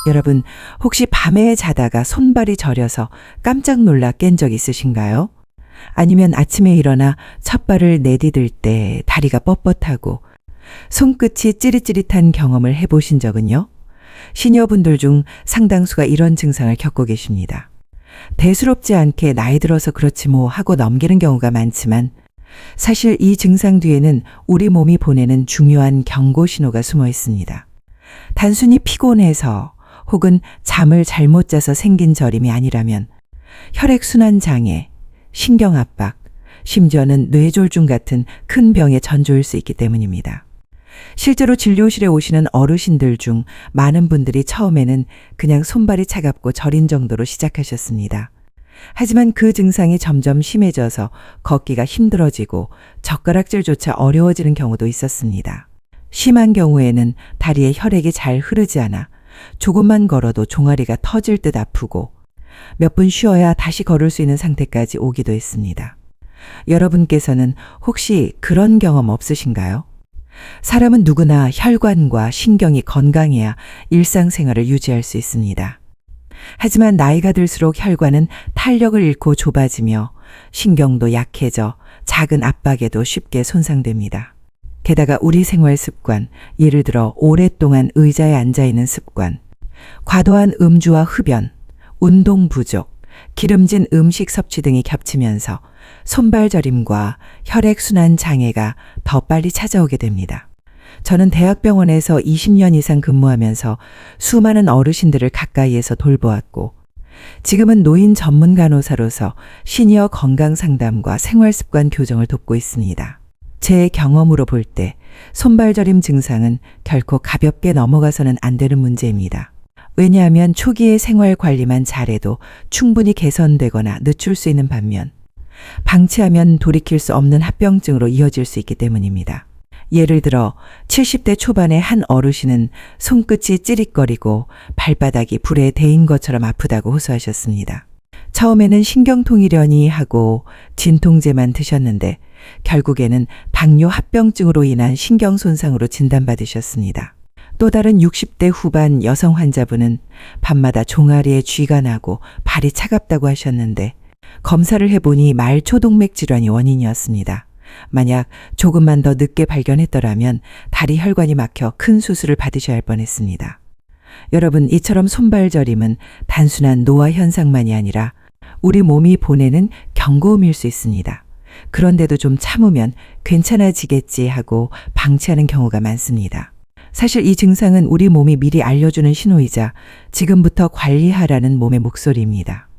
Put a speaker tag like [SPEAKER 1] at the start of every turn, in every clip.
[SPEAKER 1] 여러분, 혹시 밤에 자다가 손발이 저려서 깜짝 놀라 깬 적 있으신가요? 아니면 아침에 일어나 첫발을 내디딜 때 다리가 뻣뻣하고 손끝이 찌릿찌릿한 경험을 해보신 적은요? 시니어분들 중 상당수가 이런 증상을 겪고 계십니다. 대수롭지 않게 나이 들어서 그렇지 뭐 하고 넘기는 경우가 많지만 사실 이 증상 뒤에는 우리 몸이 보내는 중요한 경고 신호가 숨어 있습니다. 단순히 피곤해서 혹은 잠을 잘못 자서 생긴 저림이 아니라면 혈액순환 장애, 신경압박, 심지어는 뇌졸중 같은 큰 병의 전조일 수 있기 때문입니다. 실제로 진료실에 오시는 어르신들 중 많은 분들이 처음에는 그냥 손발이 차갑고 저린 정도로 시작하셨습니다. 하지만 그 증상이 점점 심해져서 걷기가 힘들어지고 젓가락질조차 어려워지는 경우도 있었습니다. 심한 경우에는 다리에 혈액이 잘 흐르지 않아 조금만 걸어도 종아리가 터질 듯 아프고 몇 분 쉬어야 다시 걸을 수 있는 상태까지 오기도 했습니다. 여러분께서는 혹시 그런 경험 없으신가요? 사람은 누구나 혈관과 신경이 건강해야 일상생활을 유지할 수 있습니다. 하지만 나이가 들수록 혈관은 탄력을 잃고 좁아지며 신경도 약해져 작은 압박에도 쉽게 손상됩니다. 게다가 우리 생활 습관, 예를 들어 오랫동안 의자에 앉아있는 습관, 과도한 음주와 흡연, 운동 부족, 기름진 음식 섭취 등이 겹치면서 손발 저림과 혈액순환 장애가 더 빨리 찾아오게 됩니다. 저는 대학병원에서 20년 이상 근무하면서 수많은 어르신들을 가까이에서 돌보았고 지금은 노인 전문 간호사로서 시니어 건강 상담과 생활 습관 교정을 돕고 있습니다. 제 경험으로 볼 때 손발 저림 증상은 결코 가볍게 넘어가서는 안 되는 문제입니다. 왜냐하면 초기의 생활 관리만 잘해도 충분히 개선되거나 늦출 수 있는 반면 방치하면 돌이킬 수 없는 합병증으로 이어질 수 있기 때문입니다. 예를 들어 70대 초반의 한 어르신은 손끝이 찌릿거리고 발바닥이 불에 데인 것처럼 아프다고 호소하셨습니다. 처음에는 신경통이려니 하고 진통제만 드셨는데 결국에는 당뇨 합병증으로 인한 신경 손상으로 진단받으셨습니다. 또 다른 60대 후반 여성 환자분은 밤마다 종아리에 쥐가 나고 발이 차갑다고 하셨는데 검사를 해보니 말초동맥 질환이 원인이었습니다. 만약 조금만 더 늦게 발견했더라면 다리 혈관이 막혀 큰 수술을 받으셔야 할 뻔했습니다. 여러분, 이처럼 손발 저림은 단순한 노화 현상만이 아니라 우리 몸이 보내는 경고음일 수 있습니다. 그런데도 좀 참으면 괜찮아지겠지 하고 방치하는 경우가 많습니다. 사실 이 증상은 우리 몸이 미리 알려주는 신호이자 지금부터 관리하라는 몸의 목소리입니다.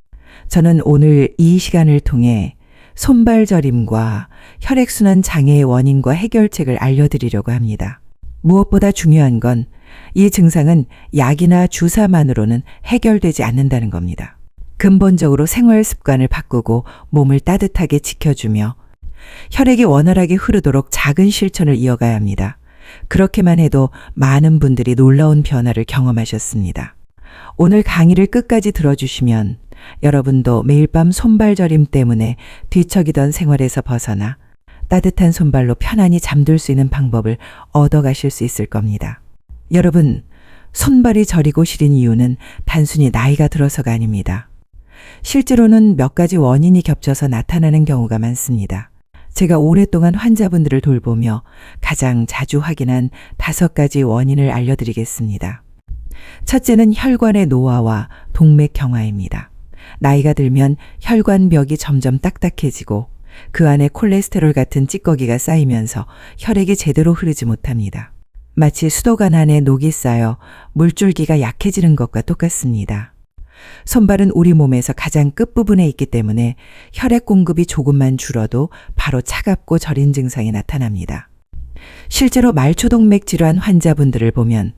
[SPEAKER 1] 저는 오늘 이 시간을 통해 손발 저림과 혈액순환 장애의 원인과 해결책을 알려드리려고 합니다. 무엇보다 중요한 건 이 증상은 약이나 주사만으로는 해결되지 않는다는 겁니다. 근본적으로 생활 습관을 바꾸고 몸을 따뜻하게 지켜주며 혈액이 원활하게 흐르도록 작은 실천을 이어가야 합니다. 그렇게만 해도 많은 분들이 놀라운 변화를 경험하셨습니다. 오늘 강의를 끝까지 들어주시면 여러분도 매일 밤 손발 저림 때문에 뒤척이던 생활에서 벗어나 따뜻한 손발로 편안히 잠들 수 있는 방법을 얻어가실 수 있을 겁니다. 여러분, 손발이 저리고 시린 이유는 단순히 나이가 들어서가 아닙니다. 실제로는 몇 가지 원인이 겹쳐서 나타나는 경우가 많습니다. 제가 오랫동안 환자분들을 돌보며 가장 자주 확인한 5가지 원인을 알려드리겠습니다. 첫째는 혈관의 노화와 동맥 경화입니다. 나이가 들면 혈관벽이 점점 딱딱해지고 그 안에 콜레스테롤 같은 찌꺼기가 쌓이면서 혈액이 제대로 흐르지 못합니다. 마치 수도관 안에 녹이 쌓여 물줄기가 약해지는 것과 똑같습니다. 손발은 우리 몸에서 가장 끝부분에 있기 때문에 혈액 공급이 조금만 줄어도 바로 차갑고 저린 증상이 나타납니다. 실제로 말초동맥 질환 환자분들을 보면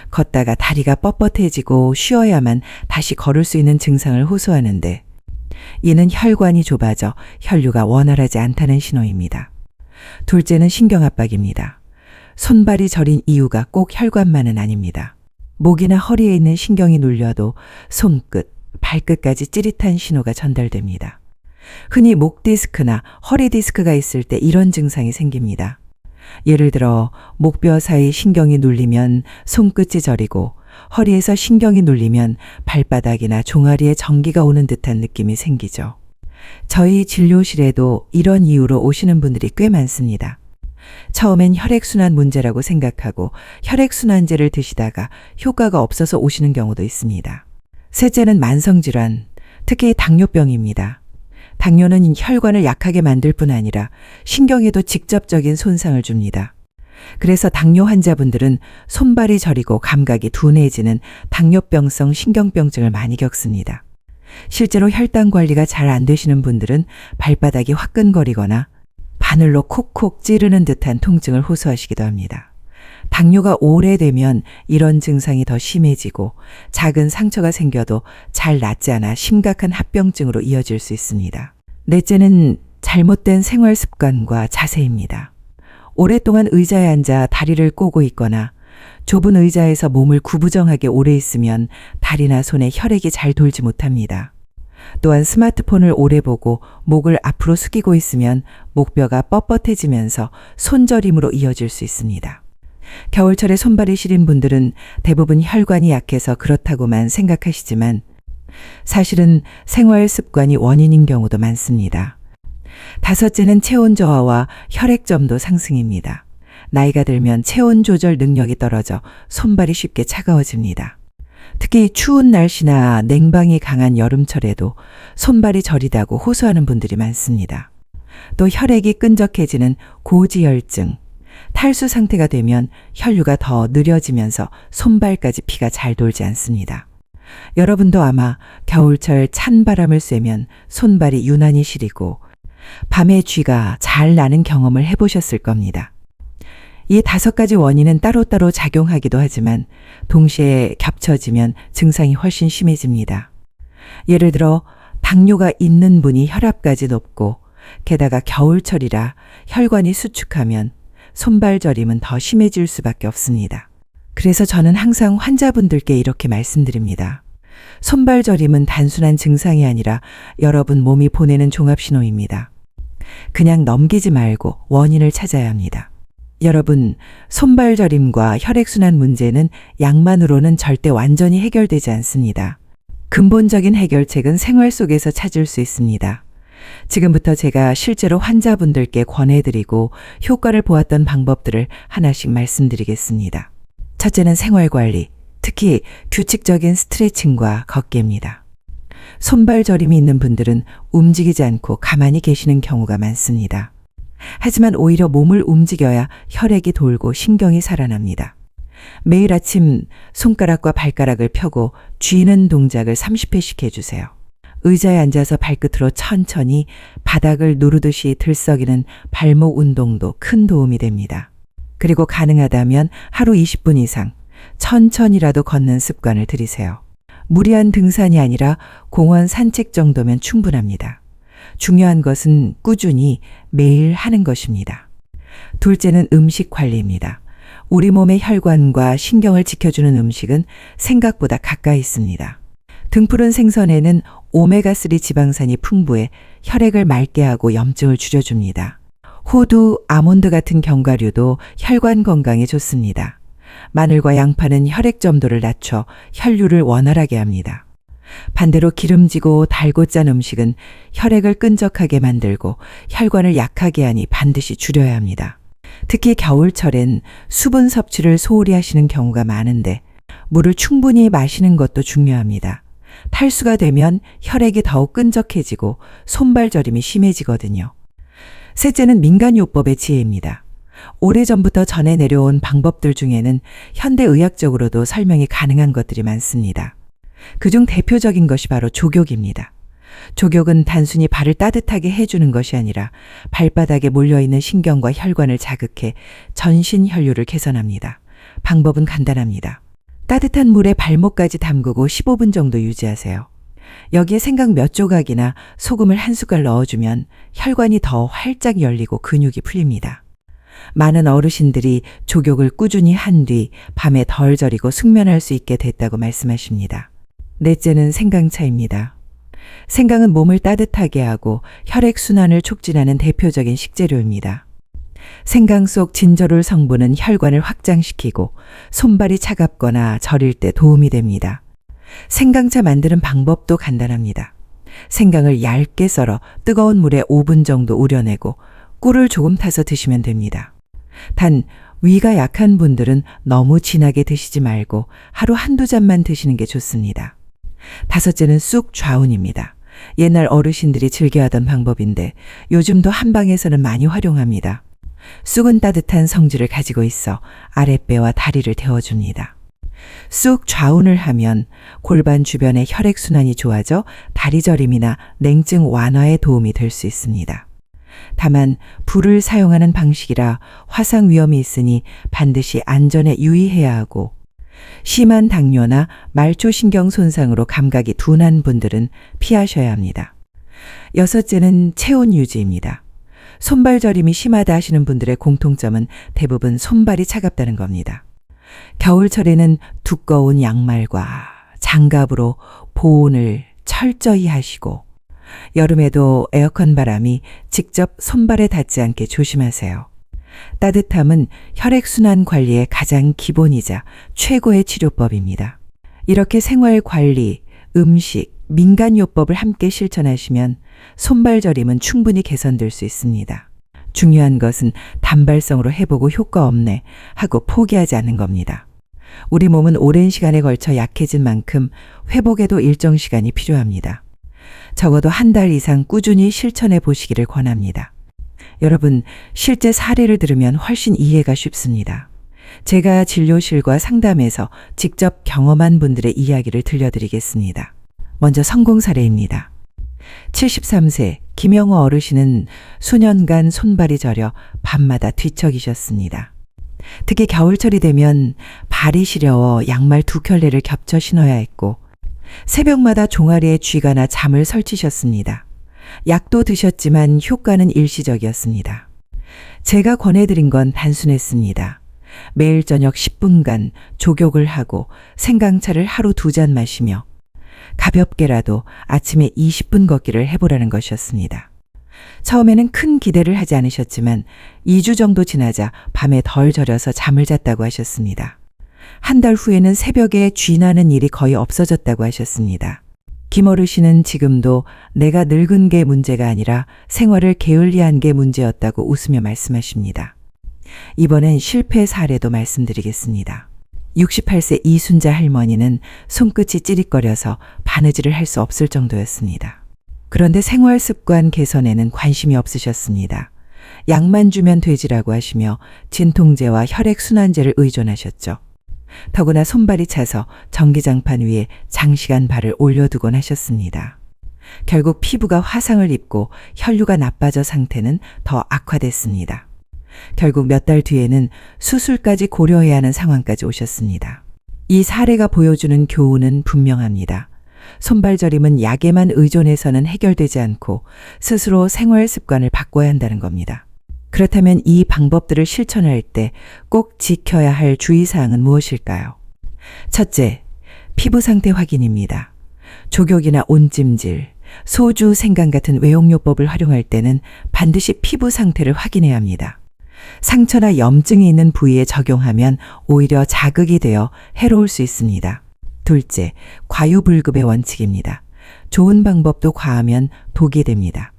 [SPEAKER 1] 걷다가 다리가 뻣뻣해지고 쉬어야만 다시 걸을 수 있는 증상을 호소하는데 이는 혈관이 좁아져 혈류가 원활하지 않다는 신호입니다. 둘째는 신경압박입니다. 손발이 저린 이유가 꼭 혈관만은 아닙니다. 목이나 허리에 있는 신경이 눌려도 손끝, 발끝까지 찌릿한 신호가 전달됩니다. 흔히 목 디스크나 허리 디스크가 있을 때 이런 증상이 생깁니다. 예를 들어 목뼈 사이 신경이 눌리면 손끝이 저리고 허리에서 신경이 눌리면 발바닥이나 종아리에 전기가 오는 듯한 느낌이 생기죠. 저희 진료실에도 이런 이유로 오시는 분들이 꽤 많습니다. 처음엔 혈액순환 문제라고 생각하고 혈액순환제를 드시다가 효과가 없어서 오시는 경우도 있습니다. 셋째는 만성질환, 특히 당뇨병입니다. 당뇨는 혈관을 약하게 만들 뿐 아니라 신경에도 직접적인 손상을 줍니다. 그래서 당뇨 환자분들은 손발이 저리고 감각이 둔해지는 당뇨병성 신경병증을 많이 겪습니다. 실제로 혈당 관리가 잘 안 되시는 분들은 발바닥이 화끈거리거나 바늘로 콕콕 찌르는 듯한 통증을 호소하시기도 합니다. 당뇨가 오래되면 이런 증상이 더 심해지고 작은 상처가 생겨도 잘 낫지 않아 심각한 합병증으로 이어질 수 있습니다. 넷째는 잘못된 생활 습관과 자세입니다. 오랫동안 의자에 앉아 다리를 꼬고 있거나 좁은 의자에서 몸을 구부정하게 오래 있으면 다리나 손에 혈액이 잘 돌지 못합니다. 또한 스마트폰을 오래 보고 목을 앞으로 숙이고 있으면 목뼈가 뻣뻣해지면서 손저림으로 이어질 수 있습니다. 겨울철에 손발이 시린 분들은 대부분 혈관이 약해서 그렇다고만 생각하시지만 사실은 생활 습관이 원인인 경우도 많습니다. 다섯째는 체온 저하와 혈액점도 상승입니다. 나이가 들면 체온 조절 능력이 떨어져 손발이 쉽게 차가워집니다. 특히 추운 날씨나 냉방이 강한 여름철에도 손발이 저리다고 호소하는 분들이 많습니다. 또 혈액이 끈적해지는 고지혈증, 탈수 상태가 되면 혈류가 더 느려지면서 손발까지 피가 잘 돌지 않습니다. 여러분도 아마 겨울철 찬 바람을 쐬면 손발이 유난히 시리고 밤에 쥐가 잘 나는 경험을 해보셨을 겁니다. 이 5가지 원인은 따로따로 작용하기도 하지만 동시에 겹쳐지면 증상이 훨씬 심해집니다. 예를 들어 당뇨가 있는 분이 혈압까지 높고 게다가 겨울철이라 혈관이 수축하면 손발 저림은 더 심해질 수밖에 없습니다. 그래서 저는 항상 환자분들께 이렇게 말씀드립니다. 손발 저림은 단순한 증상이 아니라 여러분 몸이 보내는 종합신호입니다. 그냥 넘기지 말고 원인을 찾아야 합니다. 여러분, 손발 저림과 혈액순환 문제는 약만으로는 절대 완전히 해결되지 않습니다. 근본적인 해결책은 생활 속에서 찾을 수 있습니다. 지금부터 제가 실제로 환자분들께 권해드리고 효과를 보았던 방법들을 하나씩 말씀드리겠습니다. 첫째는 생활관리, 특히 규칙적인 스트레칭과 걷기입니다. 손발 저림이 있는 분들은 움직이지 않고 가만히 계시는 경우가 많습니다. 하지만 오히려 몸을 움직여야 혈액이 돌고 신경이 살아납니다. 매일 아침 손가락과 발가락을 펴고 쥐는 동작을 30회씩 해주세요. 의자에 앉아서 발끝으로 천천히 바닥을 누르듯이 들썩이는 발목 운동도 큰 도움이 됩니다. 그리고 가능하다면 하루 20분 이상 천천히라도 걷는 습관을 들이세요. 무리한 등산이 아니라 공원 산책 정도면 충분합니다. 중요한 것은 꾸준히 매일 하는 것입니다. 둘째는 음식 관리입니다. 우리 몸의 혈관과 신경을 지켜주는 음식은 생각보다 가까이 있습니다. 등푸른 생선에는 오메가3 지방산이 풍부해 혈액을 맑게 하고 염증을 줄여줍니다. 호두, 아몬드 같은 견과류도 혈관 건강에 좋습니다. 마늘과 양파는 혈액 점도를 낮춰 혈류를 원활하게 합니다. 반대로 기름지고 달고 짠 음식은 혈액을 끈적하게 만들고 혈관을 약하게 하니 반드시 줄여야 합니다. 특히 겨울철엔 수분 섭취를 소홀히 하시는 경우가 많은데 물을 충분히 마시는 것도 중요합니다. 탈수가 되면 혈액이 더욱 끈적해지고 손발 저림이 심해지거든요. 셋째는 민간요법의 지혜입니다. 오래전부터 전해 내려온 방법들 중에는 현대의학적으로도 설명이 가능한 것들이 많습니다. 그중 대표적인 것이 바로 족욕입니다. 족욕은 단순히 발을 따뜻하게 해주는 것이 아니라 발바닥에 몰려있는 신경과 혈관을 자극해 전신 혈류를 개선합니다. 방법은 간단합니다. 따뜻한 물에 발목까지 담그고 15분 정도 유지하세요. 여기에 생강 몇 조각이나 소금을 한 숟갈 넣어주면 혈관이 더 활짝 열리고 근육이 풀립니다. 많은 어르신들이 족욕을 꾸준히 한 뒤 밤에 덜 저리고 숙면할 수 있게 됐다고 말씀하십니다. 넷째는 생강차입니다. 생강은 몸을 따뜻하게 하고 혈액순환을 촉진하는 대표적인 식재료입니다. 생강 속 진저롤 성분은 혈관을 확장시키고 손발이 차갑거나 저릴 때 도움이 됩니다. 생강차 만드는 방법도 간단합니다. 생강을 얇게 썰어 뜨거운 물에 5분 정도 우려내고 꿀을 조금 타서 드시면 됩니다. 단 위가 약한 분들은 너무 진하게 드시지 말고 하루 한두 잔만 드시는 게 좋습니다. 다섯째는 쑥 좌운입니다. 옛날 어르신들이 즐겨하던 방법인데 요즘도 한방에서는 많이 활용합니다. 쑥은 따뜻한 성질을 가지고 있어 아랫배와 다리를 데워줍니다. 쑥 좌운을 하면 골반 주변의 혈액순환이 좋아져 다리 저림이나 냉증 완화에 도움이 될 수 있습니다. 다만 불을 사용하는 방식이라 화상 위험이 있으니 반드시 안전에 유의해야 하고 심한 당뇨나 말초신경 손상으로 감각이 둔한 분들은 피하셔야 합니다. 여섯째는 체온 유지입니다. 손발 저림이 심하다 하시는 분들의 공통점은 대부분 손발이 차갑다는 겁니다. 겨울철에는 두꺼운 양말과 장갑으로 보온을 철저히 하시고 여름에도 에어컨 바람이 직접 손발에 닿지 않게 조심하세요. 따뜻함은 혈액순환 관리의 가장 기본이자 최고의 치료법입니다. 이렇게 생활 관리, 음식, 민간요법을 함께 실천하시면 손발 저림은 충분히 개선될 수 있습니다. 중요한 것은 단발성으로 해보고 효과 없네 하고 포기하지 않는 겁니다. 우리 몸은 오랜 시간에 걸쳐 약해진 만큼 회복에도 일정 시간이 필요합니다. 적어도 한 달 이상 꾸준히 실천해 보시기를 권합니다. 여러분, 실제 사례를 들으면 훨씬 이해가 쉽습니다. 제가 진료실과 상담에서 직접 경험한 분들의 이야기를 들려드리겠습니다. 먼저 성공 사례입니다. 73세 김영호 어르신은 수년간 손발이 저려 밤마다 뒤척이셨습니다. 특히 겨울철이 되면 발이 시려워 양말 2켤레를 겹쳐 신어야 했고 새벽마다 종아리에 쥐가 나 잠을 설치셨습니다. 약도 드셨지만 효과는 일시적이었습니다. 제가 권해드린 건 단순했습니다. 매일 저녁 10분간 족욕을 하고 생강차를 하루 2잔 마시며 가볍게라도 아침에 20분 걷기를 해보라는 것이었습니다. 처음에는 큰 기대를 하지 않으셨지만 2주 정도 지나자 밤에 덜 저려서 잠을 잤다고 하셨습니다. 한 달 후에는 새벽에 쥐 나는 일이 거의 없어졌다고 하셨습니다. 김 어르신은 지금도 내가 늙은 게 문제가 아니라 생활을 게을리한 게 문제였다고 웃으며 말씀하십니다. 이번엔 실패 사례도 말씀드리겠습니다. 68세 이순자 할머니는 손끝이 찌릿거려서 바느질을 할 수 없을 정도였습니다. 그런데 생활 습관 개선에는 관심이 없으셨습니다. 약만 주면 되지라고 하시며 진통제와 혈액순환제를 의존하셨죠. 더구나 손발이 차서 전기장판 위에 장시간 발을 올려두곤 하셨습니다. 결국 피부가 화상을 입고 혈류가 나빠져 상태는 더 악화됐습니다. 결국 몇 달 뒤에는 수술까지 고려해야 하는 상황까지 오셨습니다. 이 사례가 보여주는 교훈은 분명합니다. 손발 저림은 약에만 의존해서는 해결되지 않고 스스로 생활 습관을 바꿔야 한다는 겁니다. 그렇다면 이 방법들을 실천할 때 꼭 지켜야 할 주의사항은 무엇일까요? 첫째, 피부 상태 확인입니다. 족욕이나 온찜질, 소주, 생강 같은 외용요법을 활용할 때는 반드시 피부 상태를 확인해야 합니다. 상처나 염증이 있는 부위에 적용하면 오히려 자극이 되어 해로울 수 있습니다. 둘째, 과유불급의 원칙입니다. 좋은 방법도 과하면 독이 됩니다.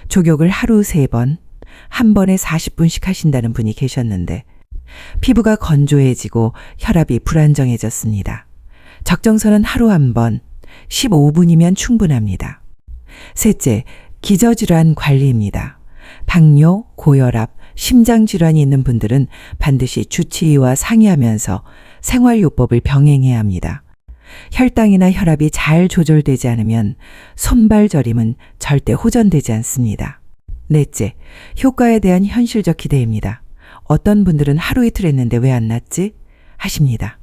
[SPEAKER 1] 족욕을 하루 3번, 한 번에 40분씩 하신다는 분이 계셨는데 피부가 건조해지고 혈압이 불안정해졌습니다. 적정선은 하루 한 번, 15분이면 충분합니다. 셋째, 기저질환 관리입니다. 당뇨, 고혈압, 심장질환이 있는 분들은 반드시 주치의와 상의하면서 생활요법을 병행해야 합니다. 혈당이나 혈압이 잘 조절되지 않으면 손발 저림은 절대 호전되지 않습니다. 넷째, 효과에 대한 현실적 기대입니다. 어떤 분들은 하루 이틀 했는데 왜 안 낫지? 하십니다.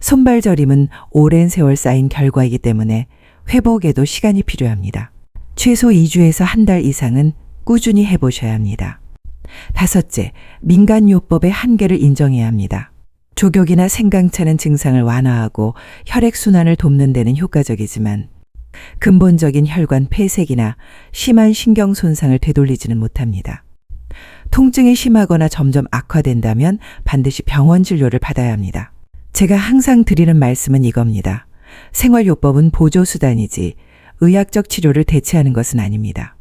[SPEAKER 1] 손발 저림은 오랜 세월 쌓인 결과이기 때문에 회복에도 시간이 필요합니다. 최소 2주에서 한 달 이상은 꾸준히 해보셔야 합니다. 다섯째, 민간요법의 한계를 인정해야 합니다. 족욕이나 생강차는 증상을 완화하고 혈액순환을 돕는 데는 효과적이지만 근본적인 혈관 폐색이나 심한 신경 손상을 되돌리지는 못합니다. 통증이 심하거나 점점 악화된다면 반드시 병원 진료를 받아야 합니다. 제가 항상 드리는 말씀은 이겁니다. 생활요법은 보조수단이지 의학적 치료를 대체하는 것은 아닙니다.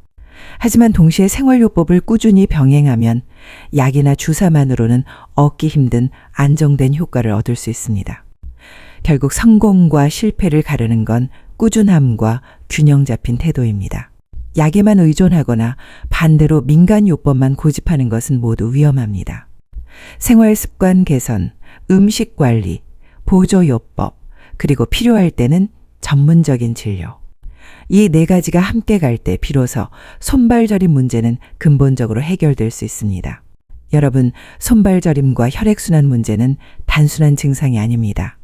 [SPEAKER 1] 하지만 동시에 생활요법을 꾸준히 병행하면 약이나 주사만으로는 얻기 힘든 안정된 효과를 얻을 수 있습니다. 결국 성공과 실패를 가르는 건 꾸준함과 균형 잡힌 태도입니다. 약에만 의존하거나 반대로 민간요법만 고집하는 것은 모두 위험합니다. 생활습관 개선, 음식 관리, 보조요법, 그리고 필요할 때는 전문적인 진료. 이 네 가지가 함께 갈 때 비로소 손발저림 문제는 근본적으로 해결될 수 있습니다. 여러분, 손발저림과 혈액순환 문제는 단순한 증상이 아닙니다.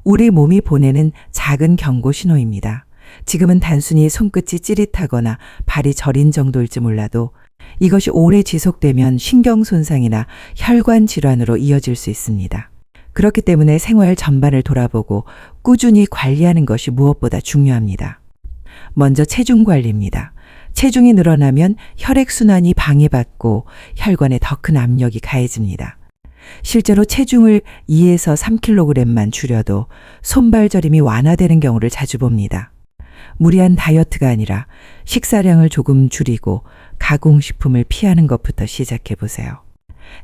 [SPEAKER 1] 우리 몸이 보내는 작은 경고 신호입니다. 지금은 단순히 손끝이 찌릿하거나 발이 저린 정도일지 몰라도 이것이 오래 지속되면 신경 손상이나 혈관 질환으로 이어질 수 있습니다. 그렇기 때문에 생활 전반을 돌아보고 꾸준히 관리하는 것이 무엇보다 중요합니다. 먼저 체중 관리입니다. 체중이 늘어나면 혈액순환이 방해받고 혈관에 더 큰 압력이 가해집니다. 실제로 체중을 2에서 3kg만 줄여도 손발저림이 완화되는 경우를 자주 봅니다. 무리한 다이어트가 아니라 식사량을 조금 줄이고 가공식품을 피하는 것부터 시작해 보세요.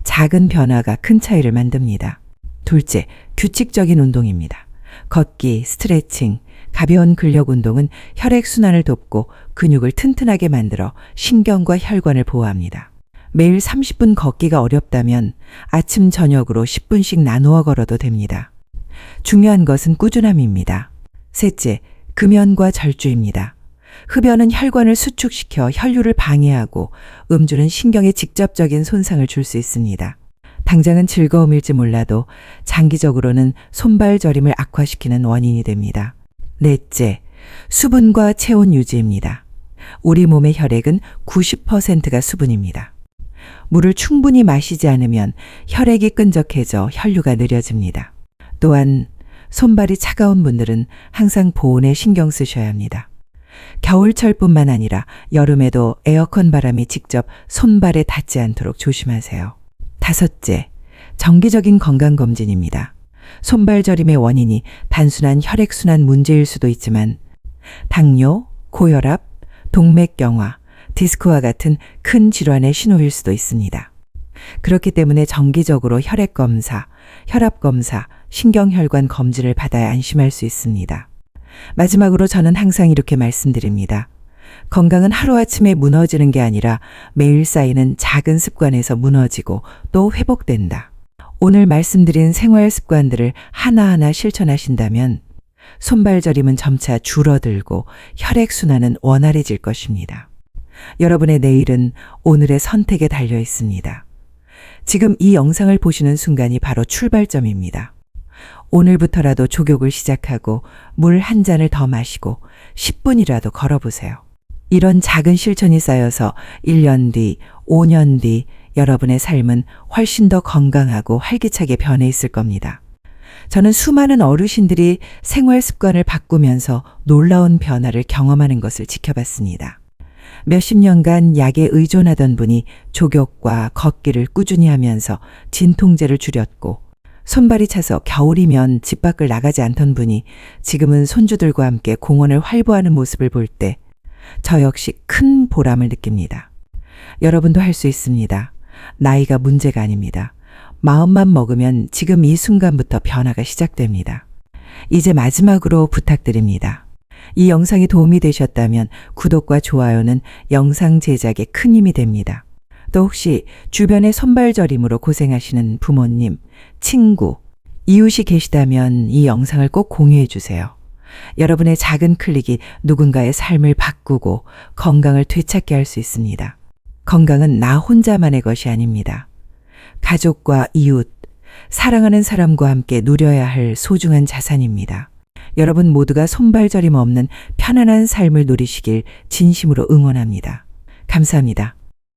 [SPEAKER 1] 작은 변화가 큰 차이를 만듭니다. 둘째, 규칙적인 운동입니다. 걷기, 스트레칭, 가벼운 근력 운동은 혈액순환을 돕고 근육을 튼튼하게 만들어 신경과 혈관을 보호합니다. 매일 30분 걷기가 어렵다면 아침, 저녁으로 10분씩 나누어 걸어도 됩니다. 중요한 것은 꾸준함입니다. 셋째, 금연과 절주입니다. 흡연은 혈관을 수축시켜 혈류를 방해하고 음주는 신경에 직접적인 손상을 줄 수 있습니다. 당장은 즐거움일지 몰라도 장기적으로는 손발저림을 악화시키는 원인이 됩니다. 넷째, 수분과 체온 유지입니다. 우리 몸의 혈액은 90%가 수분입니다. 물을 충분히 마시지 않으면 혈액이 끈적해져 혈류가 느려집니다. 또한 손발이 차가운 분들은 항상 보온에 신경 쓰셔야 합니다. 겨울철뿐만 아니라 여름에도 에어컨 바람이 직접 손발에 닿지 않도록 조심하세요. 다섯째, 정기적인 건강검진입니다. 손발저림의 원인이 단순한 혈액순환 문제일 수도 있지만 당뇨, 고혈압, 동맥경화, 디스크와 같은 큰 질환의 신호일 수도 있습니다. 그렇기 때문에 정기적으로 혈액검사, 혈압검사, 신경혈관 검진을 받아야 안심할 수 있습니다. 마지막으로 저는 항상 이렇게 말씀드립니다. 건강은 하루아침에 무너지는 게 아니라 매일 쌓이는 작은 습관에서 무너지고 또 회복된다. 오늘 말씀드린 생활 습관들을 하나하나 실천하신다면 손발저림은 점차 줄어들고 혈액순환은 원활해질 것입니다. 여러분의 내일은 오늘의 선택에 달려 있습니다. 지금 이 영상을 보시는 순간이 바로 출발점입니다. 오늘부터라도 족욕을 시작하고 물 한 잔을 더 마시고 10분이라도 걸어보세요. 이런 작은 실천이 쌓여서 1년 뒤, 5년 뒤 여러분의 삶은 훨씬 더 건강하고 활기차게 변해 있을 겁니다. 저는 수많은 어르신들이 생활 습관을 바꾸면서 놀라운 변화를 경험하는 것을 지켜봤습니다. 몇십 년간 약에 의존하던 분이 족욕과 걷기를 꾸준히 하면서 진통제를 줄였고 손발이 차서 겨울이면 집 밖을 나가지 않던 분이 지금은 손주들과 함께 공원을 활보하는 모습을 볼 때 저 역시 큰 보람을 느낍니다. 여러분도 할 수 있습니다. 나이가 문제가 아닙니다. 마음만 먹으면 지금 이 순간부터 변화가 시작됩니다. 이제 마지막으로 부탁드립니다. 이 영상이 도움이 되셨다면 구독과 좋아요는 영상 제작에 큰 힘이 됩니다. 또 혹시 주변에 손발저림으로 고생하시는 부모님, 친구, 이웃이 계시다면 이 영상을 꼭 공유해 주세요. 여러분의 작은 클릭이 누군가의 삶을 바꾸고 건강을 되찾게 할 수 있습니다. 건강은 나 혼자만의 것이 아닙니다. 가족과 이웃, 사랑하는 사람과 함께 누려야 할 소중한 자산입니다. 여러분 모두가 손발저림 없는 편안한 삶을 누리시길 진심으로 응원합니다. 감사합니다.